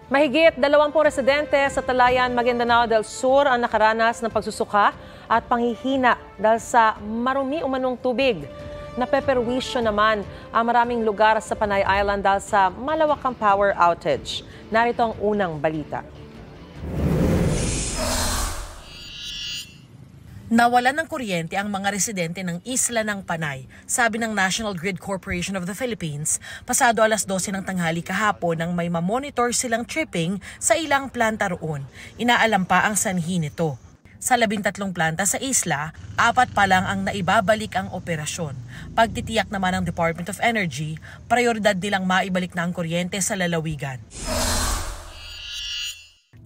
Mahigit 20 residente sa Talayan, Maguindanao del Sur ang nakaranas ng pagsusuka at panghihina dahil sa marumi umanong tubig. Napeperwisyo naman ang maraming lugar sa Panay Island dahil sa malawakang power outage. Narito ang unang balita. Nawalan ng kuryente ang mga residente ng isla ng Panay, sabi ng National Grid Corporation of the Philippines, pasado alas 12 ng tanghali kahapon nang may mamonitor silang tripping sa ilang planta roon. Inaalam pa ang sanhi nito. Sa 13 planta sa isla, 4 pa lang ang naibabalik ang operasyon. Pagtitiyak naman ng Department of Energy, prioridad nilang maibalik na ang kuryente sa lalawigan.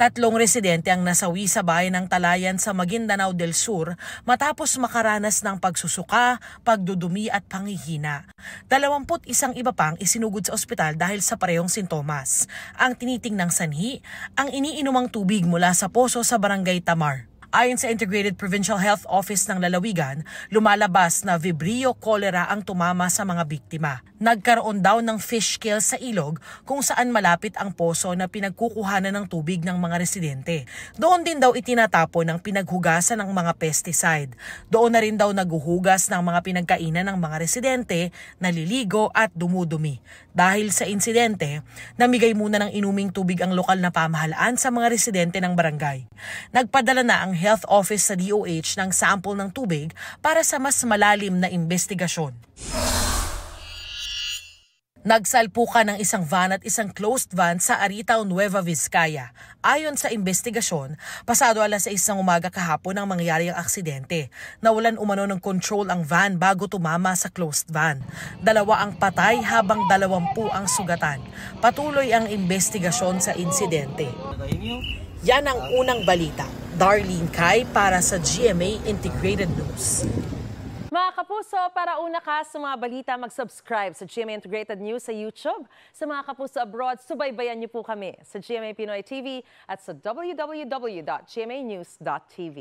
3 residente ang nasawi sa bayan ng Talayan sa Maguindanao del Sur matapos makaranas ng pagsusuka, pagdudumi at panghihina. 21 iba pang isinugod sa ospital dahil sa parehong sintomas. Ang tinitingnang sanhi, ang iniinumang tubig mula sa poso sa Barangay Tamar. Ayon sa Integrated Provincial Health Office ng Lalawigan, lumalabas na Vibrio cholera ang tumama sa mga biktima. Nagkaroon daw ng fish kill sa ilog kung saan malapit ang poso na pinagkukuhanan ng tubig ng mga residente. Doon din daw itinatapon ang pinaghugasan ng mga pesticide. Doon na rin daw naguhugas ng mga pinagkainan ng mga residente, naliligo at dumudumi. Dahil sa insidente, namigay muna ng inuming tubig ang lokal na pamahalaan sa mga residente ng barangay. Nagpadala na ang Health Office sa DOH ng sample ng tubig para sa mas malalim na investigasyon. Nagsalpukan ng isang van at isang closed van sa Aritao, Nueva Vizcaya. Ayon sa investigasyon, pasado alas 6 ng umaga kahapon ang mangyari ang aksidente. Nawalan umano ng control ang van bago tumama sa closed van. 2 ang patay habang 20 ang sugatan. Patuloy ang investigasyon sa insidente. Yan ang unang balita. Darlene Kai para sa GMA Integrated News. Mga kapuso, para una ka sa mga balita, mag-subscribe sa GMA Integrated News sa YouTube. Sa mga kapuso abroad, subaybayan niyo po kami sa GMA Pinoy TV at sa www.gmanews.tv.